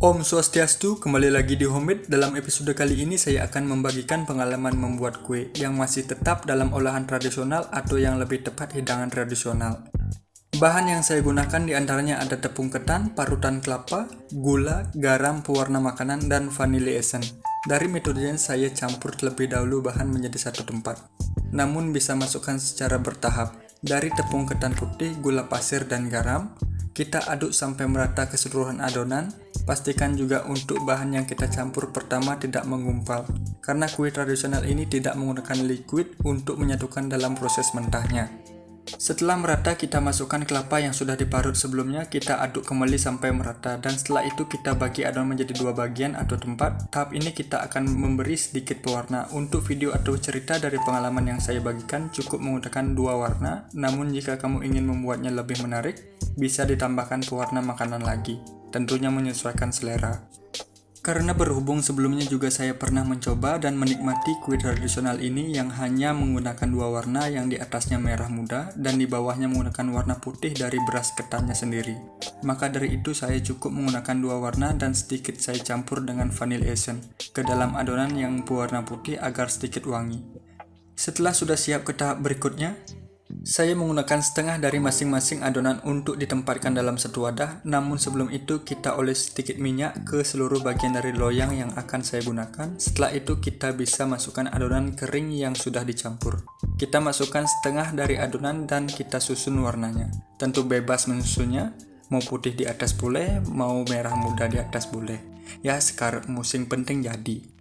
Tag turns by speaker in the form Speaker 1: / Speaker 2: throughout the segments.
Speaker 1: Om Swastiastu, kembali lagi di Homemade. Dalam episode kali ini saya akan membagikan pengalaman membuat kue yang masih tetap dalam olahan tradisional atau yang lebih tepat hidangan tradisional. Bahan yang saya gunakan diantaranya ada tepung ketan, parutan kelapa, gula, garam, pewarna makanan, dan vanilla essence. Dari metodenya saya campur terlebih dahulu bahan menjadi satu tempat. Namun bisa masukkan secara bertahap. Dari tepung ketan putih, gula pasir, dan garam, kita aduk sampai merata keseluruhan adonan. Pastikan juga untuk bahan yang kita campur pertama tidak menggumpal, karena kue tradisional ini tidak menggunakan liquid untuk menyatukan dalam proses mentahnya. Setelah merata, kita masukkan kelapa yang sudah diparut sebelumnya, kita aduk kembali sampai merata, dan setelah itu kita bagi adonan menjadi dua bagian atau tempat. Tahap ini kita akan memberi sedikit pewarna. Untuk video atau cerita dari pengalaman yang saya bagikan cukup menggunakan dua warna, namun jika kamu ingin membuatnya lebih menarik, bisa ditambahkan pewarna makanan lagi, tentunya menyesuaikan selera. Karena berhubung sebelumnya juga saya pernah mencoba dan menikmati kue tradisional ini yang hanya menggunakan dua warna, yang di atasnya merah muda dan di bawahnya menggunakan warna putih dari beras ketannya sendiri. Maka dari itu saya cukup menggunakan dua warna dan sedikit saya campur dengan vanilla essence ke dalam adonan yang berwarna putih agar sedikit wangi. Setelah sudah siap ke tahap berikutnya, saya menggunakan setengah dari masing-masing adonan untuk ditempatkan dalam satu wadah, namun sebelum itu kita oles sedikit minyak ke seluruh bagian dari loyang yang akan saya gunakan. Setelah itu kita bisa masukkan adonan kering yang sudah dicampur. Kita masukkan setengah dari adonan dan kita susun warnanya. Tentu bebas menyusunnya, mau putih di atas boleh, mau merah muda di atas boleh. Ya sekarang musim penting jadi.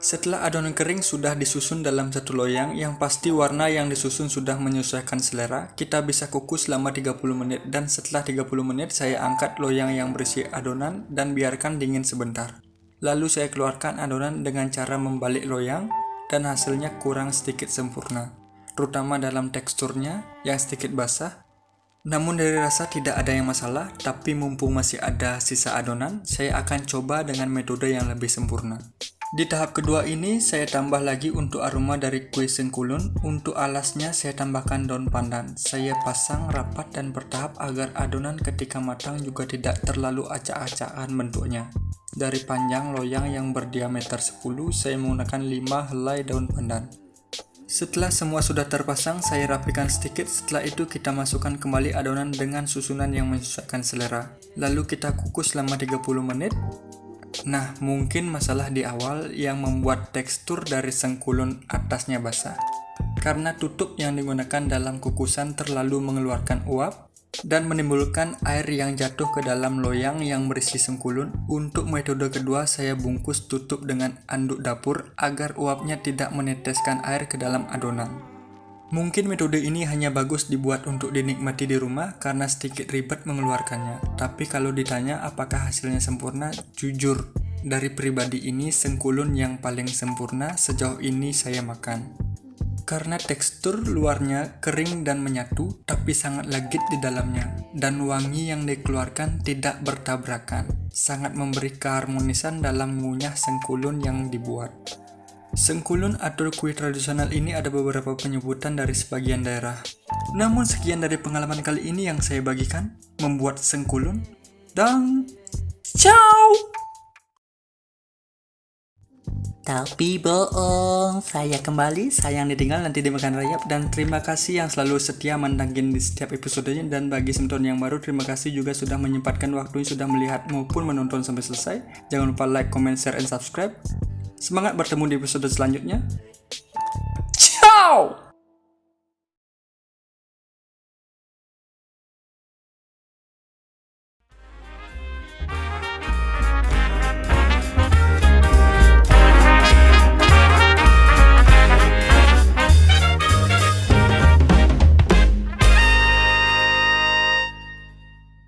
Speaker 1: Setelah adonan kering sudah disusun dalam satu loyang, yang pasti warna yang disusun sudah menyesuaikan selera, kita bisa kukus selama 30 menit dan setelah 30 menit saya angkat loyang yang berisi adonan dan biarkan dingin sebentar. Lalu saya keluarkan adonan dengan cara membalik loyang dan hasilnya kurang sedikit sempurna, terutama dalam teksturnya yang sedikit basah. Namun dari rasa tidak ada yang masalah, tapi mumpung masih ada sisa adonan, saya akan coba dengan metode yang lebih sempurna. Di tahap kedua ini, saya tambah lagi untuk aroma dari kue sengkulun. Untuk alasnya, saya tambahkan daun pandan. Saya pasang rapat dan bertahap agar adonan ketika matang juga tidak terlalu acak-acakan bentuknya. Dari panjang loyang yang berdiameter 10, saya menggunakan 5 helai daun pandan. Setelah semua sudah terpasang, saya rapikan sedikit. Setelah itu kita masukkan kembali adonan dengan susunan yang menyesuaikan selera. Lalu kita kukus selama 30 menit. Nah, mungkin masalah di awal yang membuat tekstur dari sengkulun atasnya basah. Karena tutup yang digunakan dalam kukusan terlalu mengeluarkan uap dan menimbulkan air yang jatuh ke dalam loyang yang berisi sengkulun. Untuk metode kedua, saya bungkus tutup dengan anduk dapur agar uapnya tidak meneteskan air ke dalam adonan. Mungkin metode ini hanya bagus dibuat untuk dinikmati di rumah karena sedikit ribet mengeluarkannya. Tapi kalau ditanya apakah hasilnya sempurna, jujur, dari pribadi ini sengkulun yang paling sempurna sejauh ini saya makan. Karena tekstur luarnya kering dan menyatu, tapi sangat legit di dalamnya. Dan wangi yang dikeluarkan tidak bertabrakan. Sangat memberi keharmonisan dalam mengunyah sengkulun yang dibuat. Sengkulun atau kue tradisional ini ada beberapa penyebutan dari sebagian daerah. Namun sekian dari pengalaman kali ini yang saya bagikan membuat sengkulun. Dan ciao!
Speaker 2: Tapi bohong, saya kembali, sayang ditinggal nanti dimakan rayap. Dan terima kasih yang selalu setia mantengin di setiap episodenya. Dan bagi teman-teman yang baru, terima kasih juga sudah menyempatkan waktunya sudah melihat maupun menonton sampai selesai. Jangan lupa like, comment, share, and subscribe. Semangat bertemu di episode selanjutnya. Ciao!